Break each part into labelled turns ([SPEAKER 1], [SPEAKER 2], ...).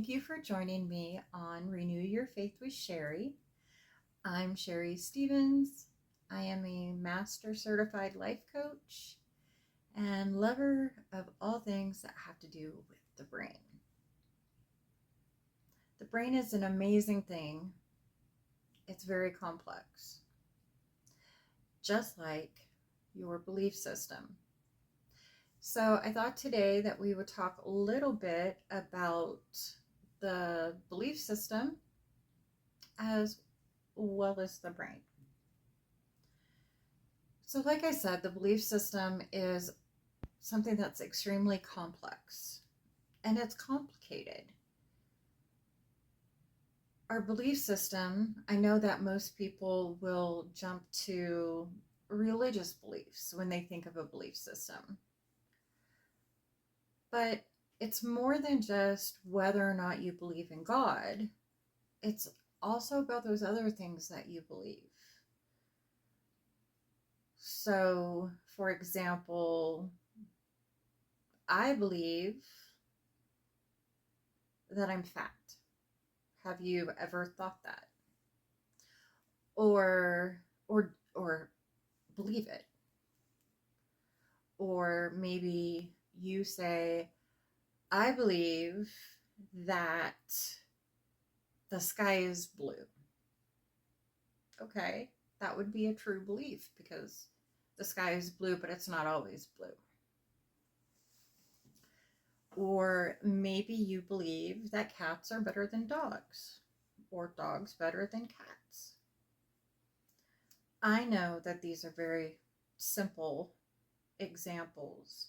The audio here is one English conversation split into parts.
[SPEAKER 1] Thank you for joining me on Renew Your Faith with Sherry. I'm Sherry Stevens. I am a Master Certified Life Coach and lover of all things that have to do with the brain. The brain is an amazing thing. It's very complex, just like your belief system. So I thought today that we would talk a little bit about the belief system as well as the brain. So like I said, the belief system is something that's extremely complex and it's complicated. Our belief system, I know that most people will jump to religious beliefs when they think of a belief system. But it's more than just whether or not you believe in God. It's also about those other things that you believe. So, for example, I believe that I'm fat. Have you ever thought that? Or believe it? Or maybe you say, I believe that the sky is blue. Okay, that would be a true belief because the sky is blue, but it's not always blue. Or maybe you believe that cats are better than dogs, or dogs better than cats. I know that these are very simple examples,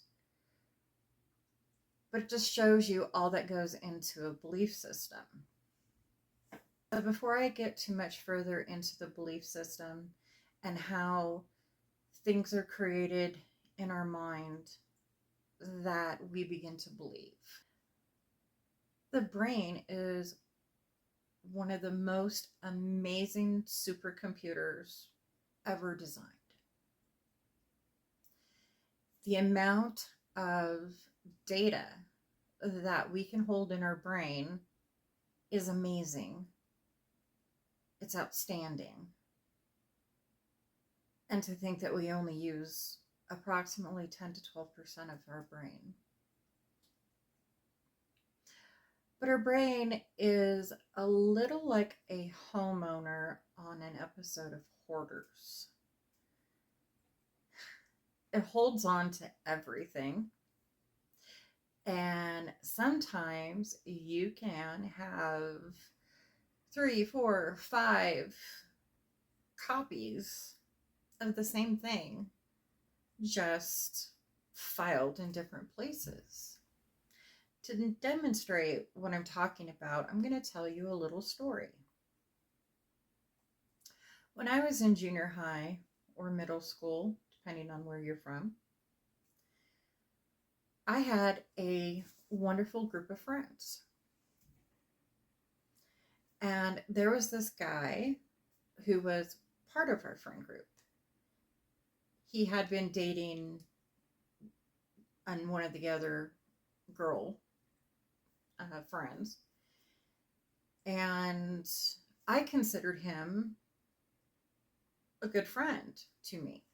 [SPEAKER 1] but it just shows you all that goes into a belief system. But before I get too much further into the belief system and how things are created in our mind that we begin to believe, the brain is one of the most amazing supercomputers ever designed. The amount of data that we can hold in our brain is amazing. It's outstanding. And to think that we only use approximately 10 to 12% of our brain. But our brain is a little like a homeowner on an episode of Hoarders. It holds on to everything. And sometimes you can have 3, 4, 5 copies of the same thing, just filed in different places. To demonstrate what I'm talking about, I'm going to tell you a little story. When I was in junior high or middle school, depending on where you're from, I had a wonderful group of friends. And there was this guy who was part of our friend group. He had been dating one of the other girl friends. And I considered him a good friend to me.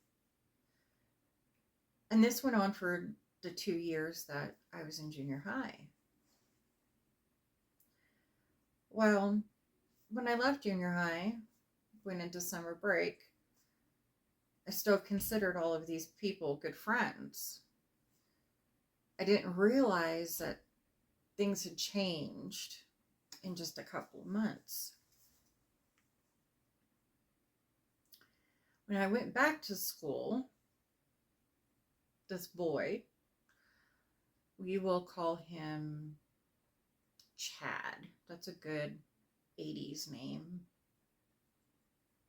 [SPEAKER 1] And this went on for the 2 years that I was in junior high. Well, when I left junior high, went into summer break, I still considered all of these people good friends. I didn't realize that things had changed in just a couple of months. When I went back to school, this boy, we will call him Chad. That's a good 80s name.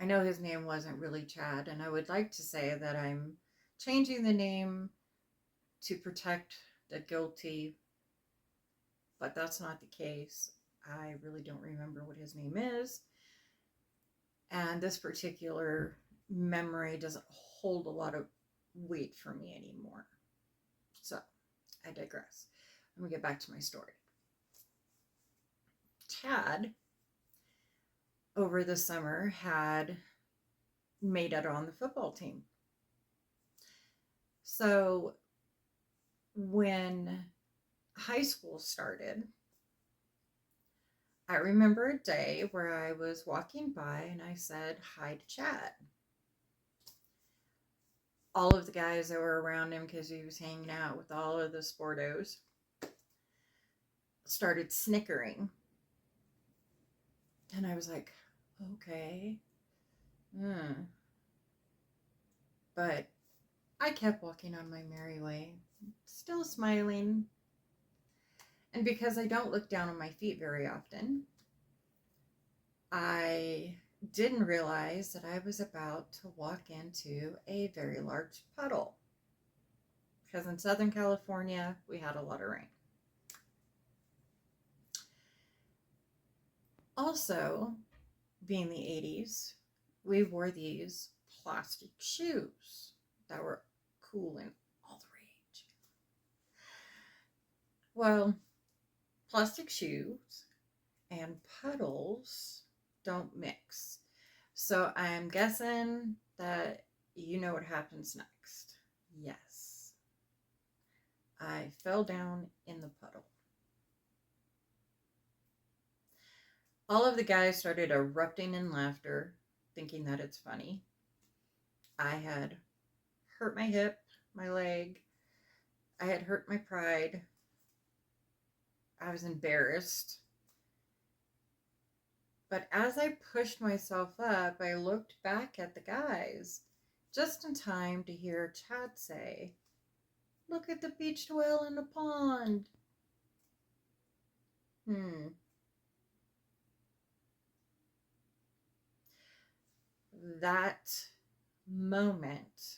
[SPEAKER 1] I know his name wasn't really Chad, and I would like to say that I'm changing the name to protect the guilty, but that's not the case. I really don't remember what his name is, and this particular memory doesn't hold a lot of weight for me anymore. So I digress. Let me get back to my story. Chad, over the summer, had made it on the football team. So when high school started, I remember a day where I was walking by and I said hi to Chad. All of the guys that were around him, because he was hanging out with all of the sportos, started snickering. And I was like, okay. But I kept walking on my merry way, still smiling. And because I don't look down on my feet very often, I didn't realize that I was about to walk into a very large puddle. Because in Southern California, we had a lot of rain. Also, being the 80s, we wore these plastic shoes that were cool and all the rage. Well, plastic shoes and puddles don't mix. So I'm guessing that you know what happens next. Yes. I fell down in the puddle. All of the guys started erupting in laughter, thinking that it's funny. I had hurt my hip, my leg. I had hurt my pride. I was embarrassed. But as I pushed myself up, I looked back at the guys just in time to hear Chad say, "Look at the beached whale in the pond." That moment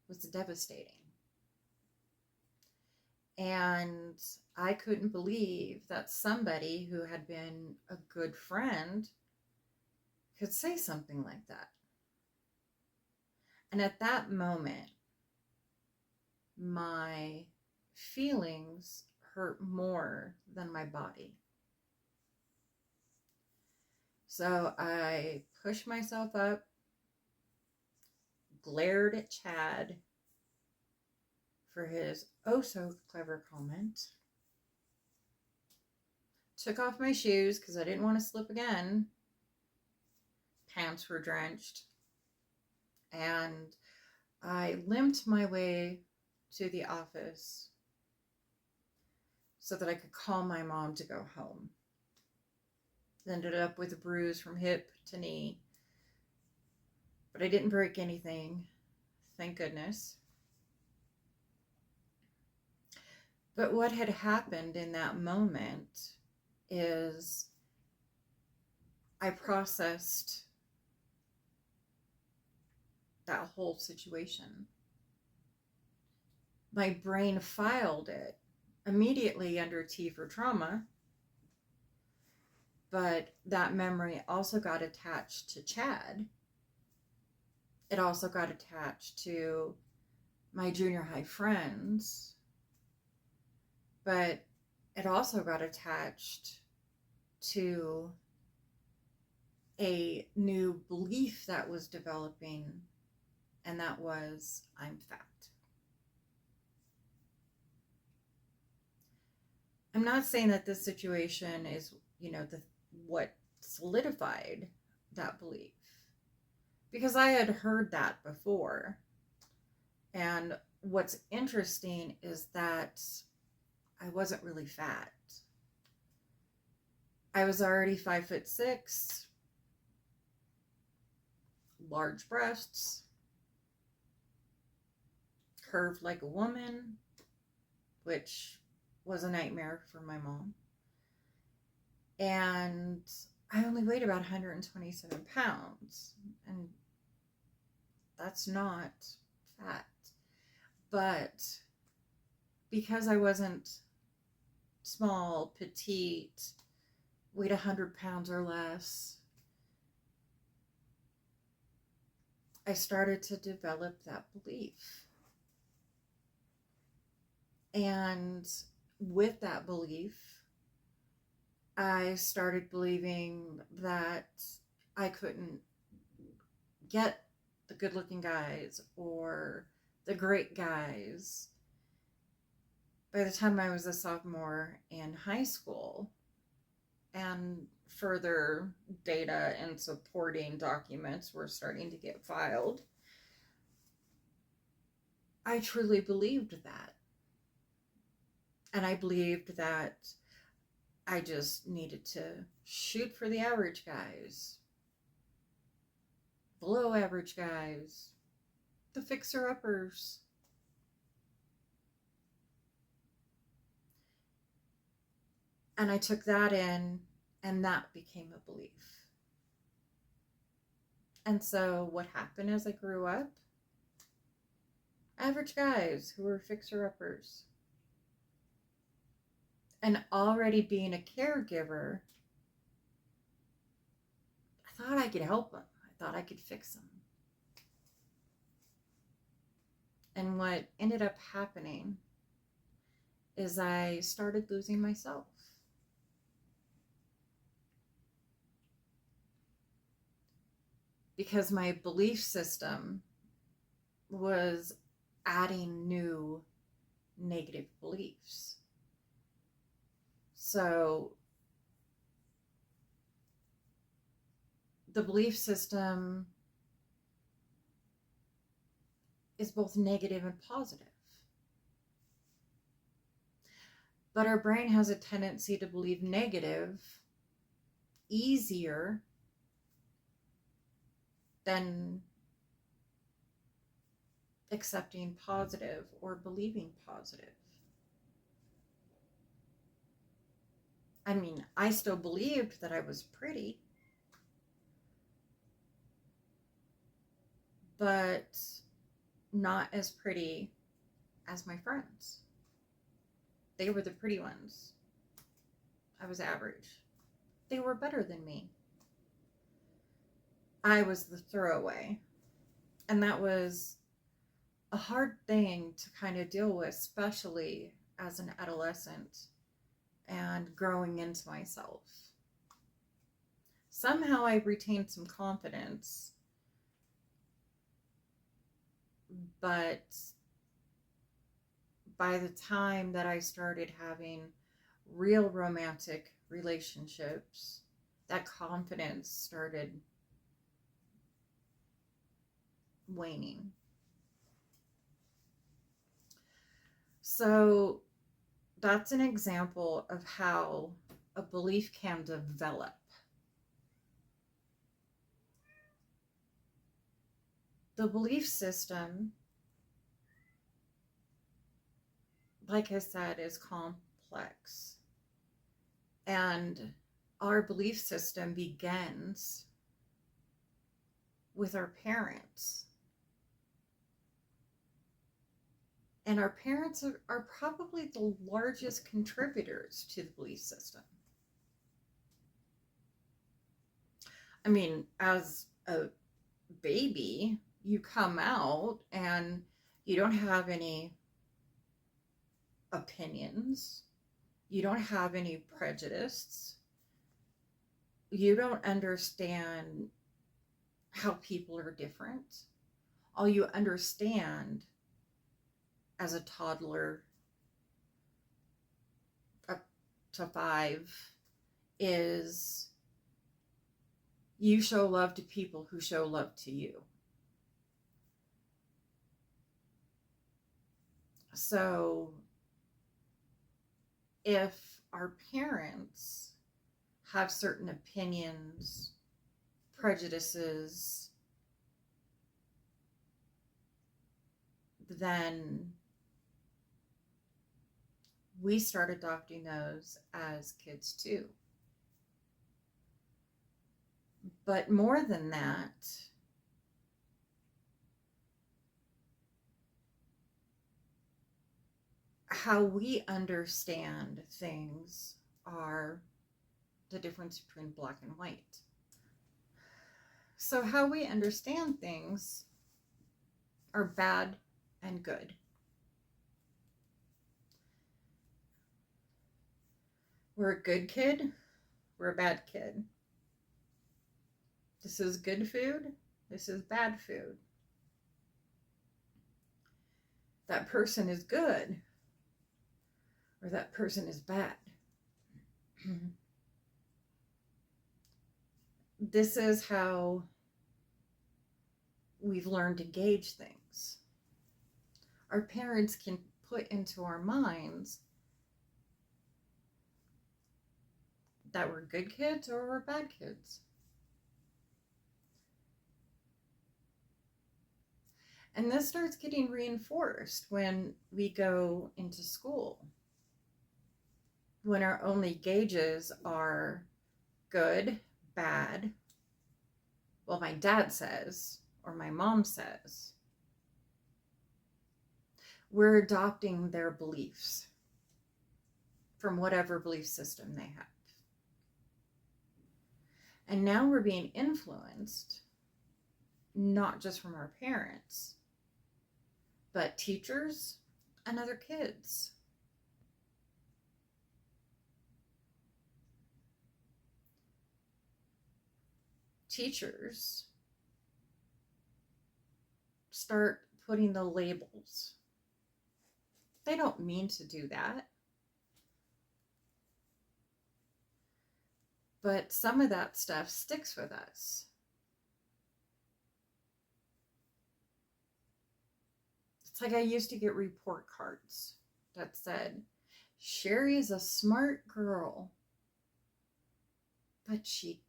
[SPEAKER 1] was devastating. And I couldn't believe that somebody who had been a good friend could say something like that. And at that moment, my feelings hurt more than my body. So I pushed myself up, glared at Chad for his oh so clever comment, took off my shoes because I didn't want to slip again. Pants were drenched. And I limped my way to the office so that I could call my mom to go home. Ended up with a bruise from hip to knee. But I didn't break anything, thank goodness. But what had happened in that moment is I processed that whole situation. My brain filed it immediately under T for trauma, but that memory also got attached to Chad. It also got attached to my junior high friends, but it also got attached to a new belief that was developing, and that was, I'm fat. I'm not saying that this situation is, what solidified that belief, because I had heard that before. And what's interesting is that I wasn't really fat. I was already 5'6", large breasts, curved like a woman, which was a nightmare for my mom. And I only weighed about 127 pounds. And that's not fat. But because I wasn't small, petite, weighed 100 pounds or less, I started to develop that belief. And with that belief, I started believing that I couldn't get the good looking guys or the great guys. By the time I was a sophomore in high school, and further data and supporting documents were starting to get filed, I truly believed that. And I believed that I just needed to shoot for the average guys, below average guys, the fixer-uppers. And I took that in, and that became a belief. And so what happened as I grew up? Average guys who were fixer-uppers. And already being a caregiver, I thought I could help them. I thought I could fix them. And what ended up happening is I started losing myself. Because my belief system was adding new negative beliefs. So the belief system is both negative and positive. But our brain has a tendency to believe negative easier than accepting positive or believing positive. I mean, I still believed that I was pretty, but not as pretty as my friends. They were the pretty ones. I was average. They were better than me. I was the throwaway. And that was a hard thing to kind of deal with, especially as an adolescent and growing into myself. Somehow I retained some confidence, but by the time that I started having real romantic relationships, that confidence started waning. So that's an example of how a belief can develop. The belief system, like I said, is complex. And our belief system begins with our parents. And our parents are probably the largest contributors to the belief system. I mean, as a baby, you come out and you don't have any opinions. You don't have any prejudice. You don't understand how people are different. All you understand as a toddler up to 5 is you show love to people who show love to you. So if our parents have certain opinions, prejudices, then we start adopting those as kids too. But more than that, how we understand things are the difference between black and white. So how we understand things are bad and good. We're a good kid, we're a bad kid. This is good food, this is bad food. That person is good, or that person is bad. This is how we've learned to gauge things. Our parents can put into our minds that we're good kids or we're bad kids. And this starts getting reinforced when we go into school, when our only gauges are good, bad. Well, my dad says, or my mom says. We're adopting their beliefs from whatever belief system they have. And now we're being influenced, not just from our parents, but teachers and other kids. Teachers start putting the labels. They don't mean to do that. But some of that stuff sticks with us. It's like I used to get report cards that said, Sherry is a smart girl, but she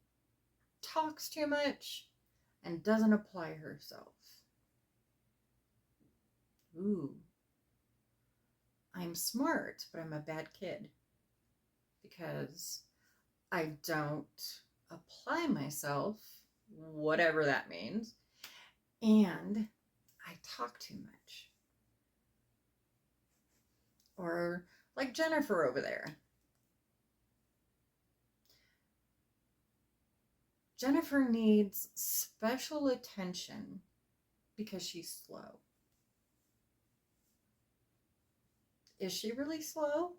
[SPEAKER 1] talks too much and doesn't apply herself. Ooh, I'm smart, but I'm a bad kid because I don't apply myself, whatever that means, and I talk too much. Or like Jennifer over there. Jennifer needs special attention because she's slow. Is she really slow?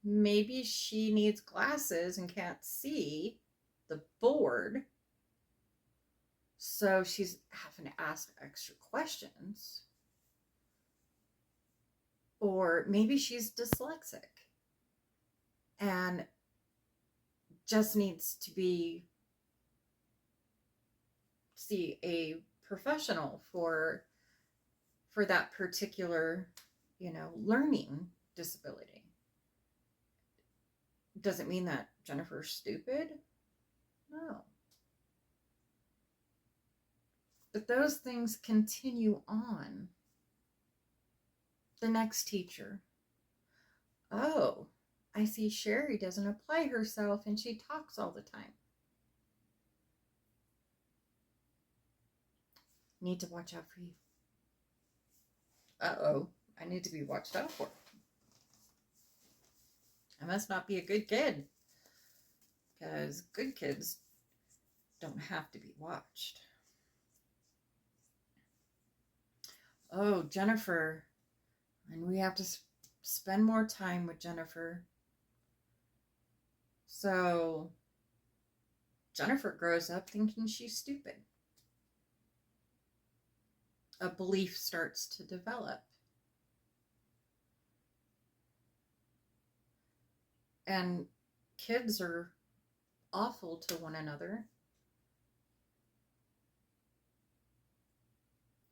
[SPEAKER 1] Maybe she needs glasses and can't see the board, so she's having to ask extra questions. Or maybe she's dyslexic and just needs to see a professional for that particular, learning disability. Doesn't mean that Jennifer's stupid. No. But those things continue on. The next teacher. Oh, I see Sherry doesn't apply herself and she talks all the time. Need to watch out for you. Uh-oh, I need to be watched out for. I must not be a good kid, because good kids don't have to be watched. Oh, Jennifer, and we have to spend more time with Jennifer. So Jennifer grows up thinking she's stupid. A belief starts to develop. And kids are awful to one another.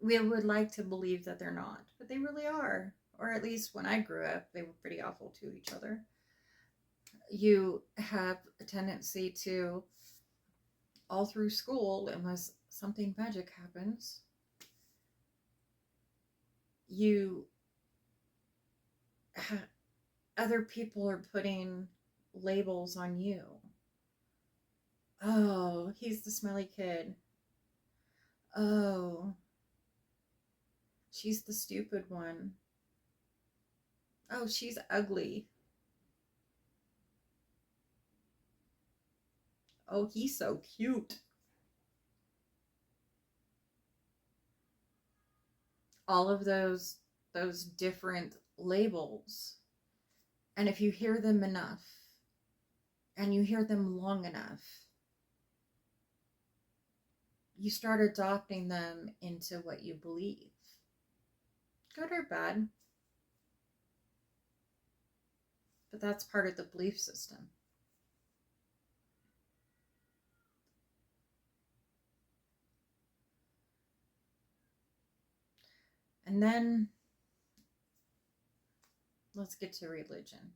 [SPEAKER 1] We would like to believe that they're not, but they really are. Or at least when I grew up, they were pretty awful to each other. You have a tendency to, all through school, unless something magic happens, other people are putting labels on you. Oh, he's the smelly kid. Oh, she's the stupid one. Oh, she's ugly. Oh, he's so cute. All of those different labels And if you hear them enough and you hear them long enough, you start adopting them into what you believe, good or bad. But that's part of the belief system. And then let's get to religion.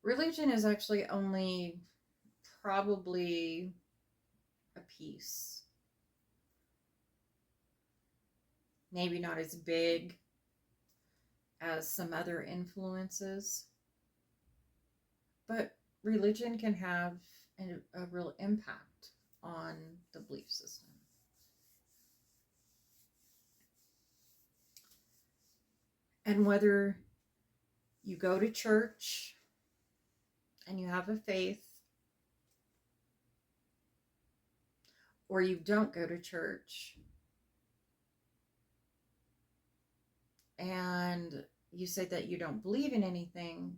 [SPEAKER 1] Religion is actually only probably a piece. Maybe not as big as some other influences, but religion can have a real impact on the belief system. And whether you go to church and you have a faith, or you don't go to church and you say that you don't believe in anything,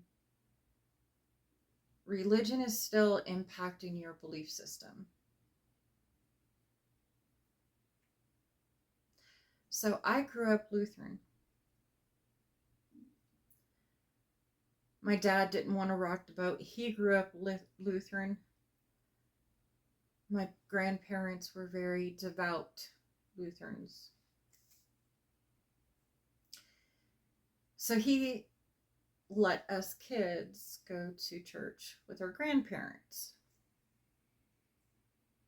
[SPEAKER 1] religion is still impacting your belief system. So I grew up Lutheran. My dad didn't want to rock the boat. He grew up Lutheran. My grandparents were very devout Lutherans. So he let us kids go to church with our grandparents.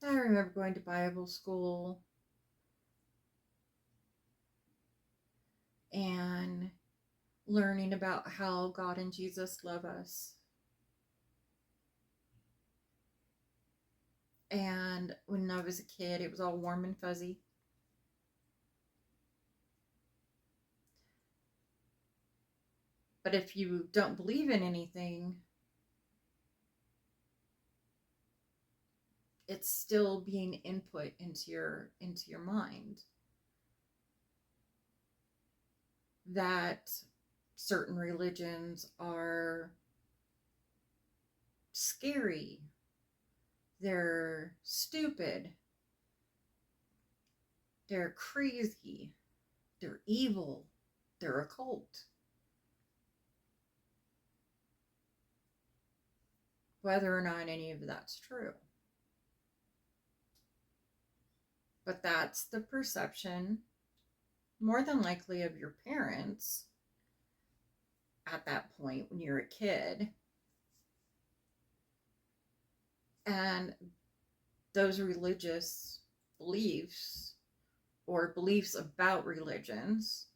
[SPEAKER 1] I remember going to Bible school and learning about how God and Jesus love us. And when I was a kid, it was all warm and fuzzy. But if you don't believe in anything, it's still being input into your mind that certain religions are scary, they're stupid, they're crazy, they're evil, they're occult. Whether or not any of that's true. But that's the perception, more than likely, of your parents at that point when you're a kid. And those religious beliefs or beliefs about religions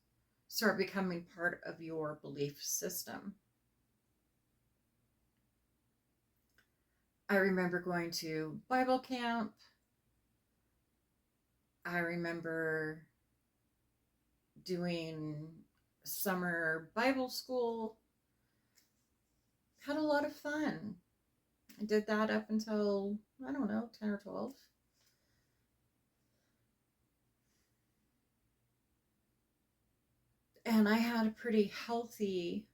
[SPEAKER 1] start becoming part of your belief system. I remember going to Bible camp. I remember doing summer Bible school. Had a lot of fun. I did that up until, I don't know, 10 or 12. And I had a pretty healthy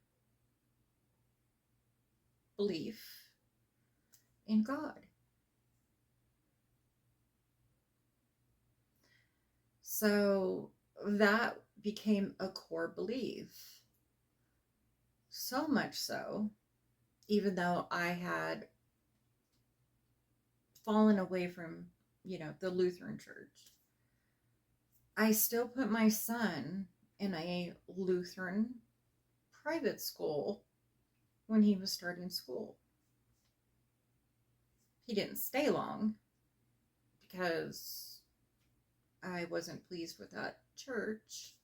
[SPEAKER 1] belief in God. So that became a core belief. So much so, even though I had fallen away from, the Lutheran church, I still put my son in a Lutheran private school when he was starting school. He didn't stay long because I wasn't pleased with that church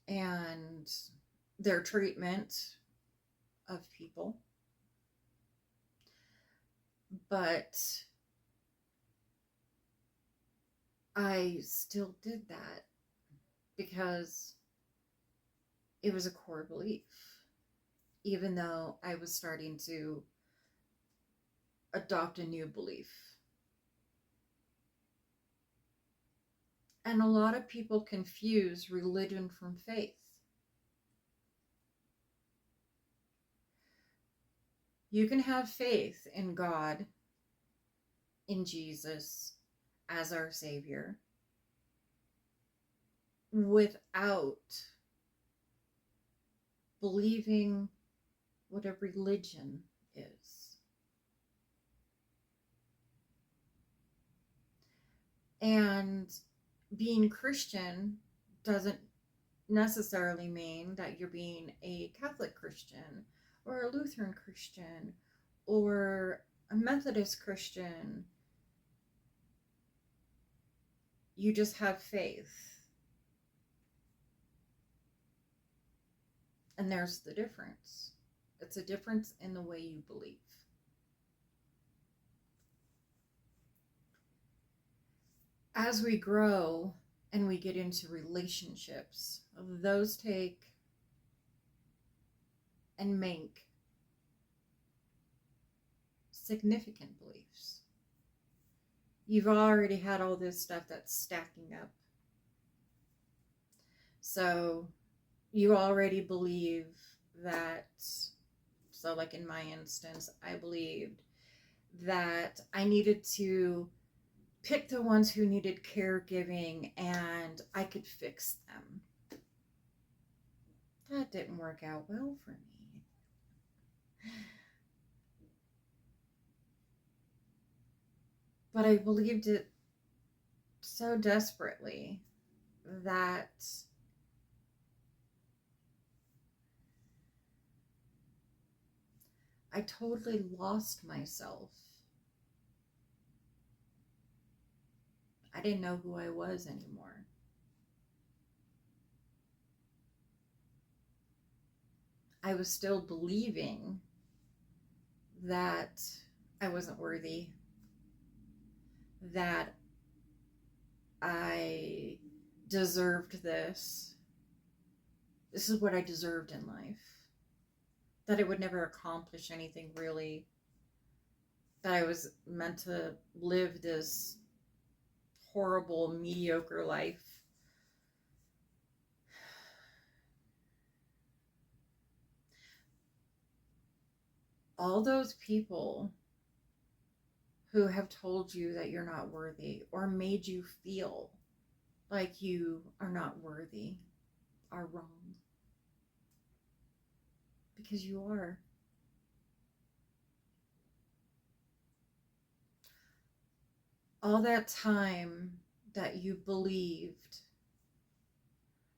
[SPEAKER 1] and their treatment of people. But I still did that because it was a core belief, even though I was starting to adopt a new belief. And a lot of people confuse religion from faith. You can have faith in God, in Jesus as our Savior, without believing what a religion is. And being Christian doesn't necessarily mean that you're being a Catholic Christian or a Lutheran Christian or a Methodist Christian. You just have faith. And there's the difference. It's a difference in the way you believe. As we grow and we get into relationships, those take and make significant beliefs. You've already had all this stuff that's stacking up. So you already believe that, so like in my instance, I believed that I needed to pick the ones who needed caregiving and I could fix them. That didn't work out well for me. But I believed it so desperately that I totally lost myself. I didn't know who I was anymore. I was still believing that I wasn't worthy, that I deserved this. This is what I deserved in life. That I would never accomplish anything really. That I was meant to live this horrible, mediocre life. All those people who have told you that you're not worthy or made you feel like you are not worthy are wrong. Because you are. All that time that you believed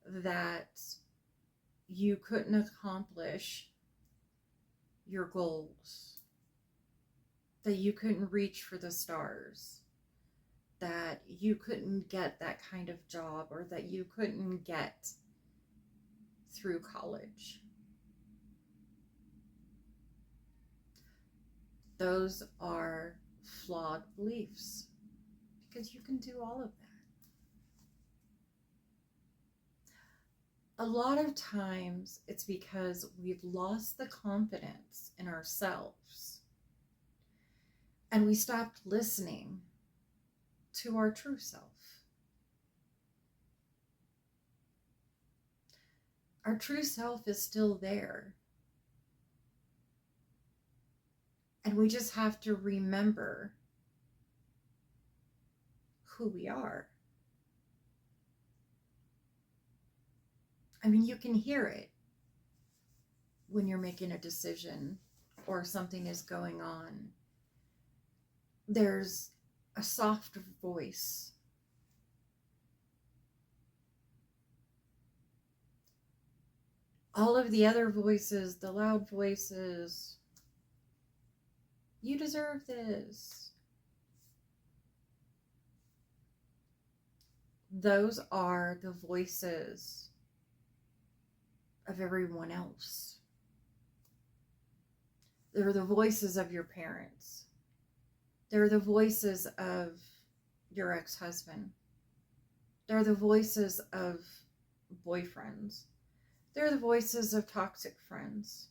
[SPEAKER 1] that you couldn't accomplish your goals, that you couldn't reach for the stars, that you couldn't get that kind of job, or that you couldn't get through college. Those are flawed beliefs because you can do all of that. A lot of times it's because we've lost the confidence in ourselves and we stopped listening to our true self. Our true self is still there. And we just have to remember who we are. I mean, you can hear it when you're making a decision or something is going on. There's a soft voice. All of the other voices, the loud voices, you deserve this. Those are the voices of everyone else. They're the voices of your parents. They're the voices of your ex-husband. They're the voices of boyfriends. They're the voices of toxic friends.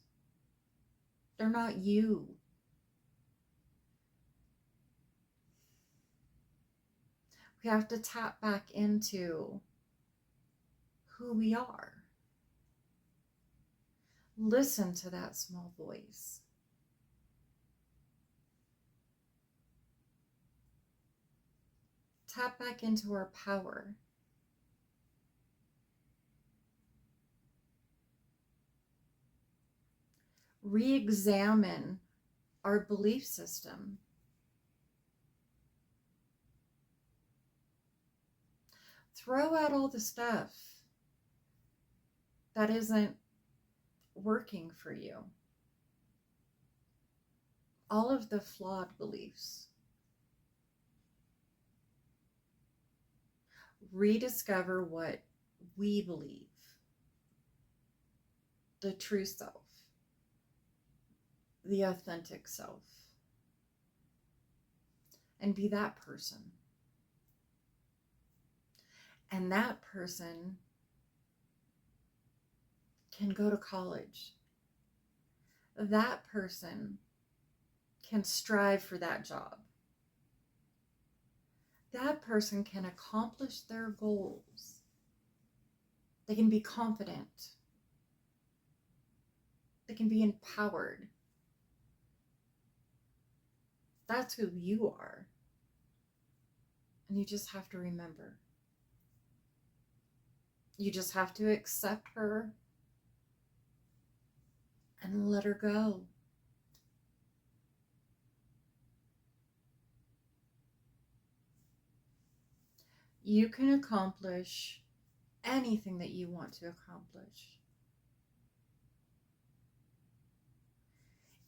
[SPEAKER 1] They're not you. We have to tap back into who we are. Listen to that small voice. Tap back into our power. Re-examine our belief system. Throw out all the stuff that isn't working for you. All of the flawed beliefs. Rediscover what we believe. The true self. The authentic self. And be that person. And that person can go to college. That person can strive for that job. That person can accomplish their goals. They can be confident. They can be empowered. That's who you are. And you just have to remember. You just have to accept her and let her go. You can accomplish anything that you want to accomplish.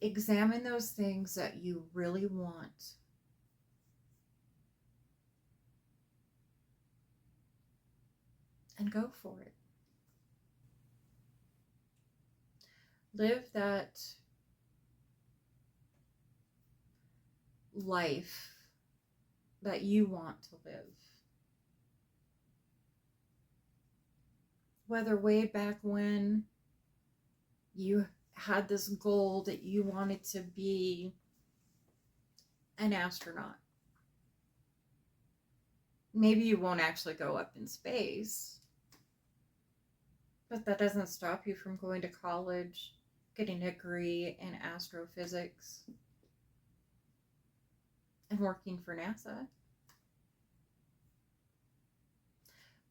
[SPEAKER 1] Examine those things that you really want. And go for it. Live that life that you want to live. Whether way back when you had this goal that you wanted to be an astronaut. Maybe you won't actually go up in space, but that doesn't stop you from going to college, getting a degree in astrophysics, and working for NASA.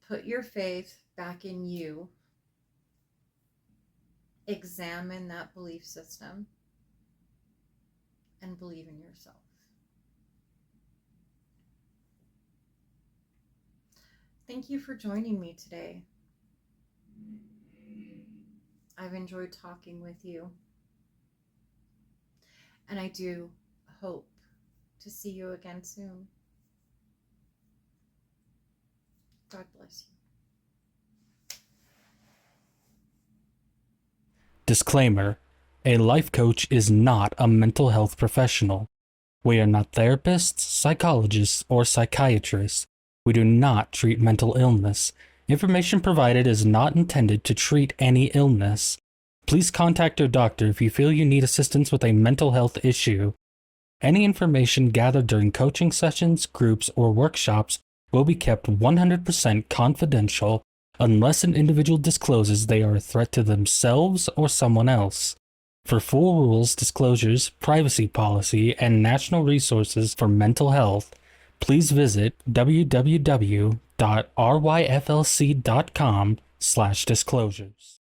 [SPEAKER 1] Put your faith back in you. Examine that belief system and believe in yourself. Thank you for joining me today. I've enjoyed talking with you, and I do hope to see you again soon. God bless you.
[SPEAKER 2] Disclaimer: a life coach is not a mental health professional. We are not therapists, psychologists, or psychiatrists. We do not treat mental illness. Information provided is not intended to treat any illness. Please contact your doctor if you feel you need assistance with a mental health issue. Any information gathered during coaching sessions, groups, or workshops will be kept 100% confidential unless an individual discloses they are a threat to themselves or someone else. For full rules, disclosures, privacy policy, and national resources for mental health, please visit www.ryflc.com/disclosures.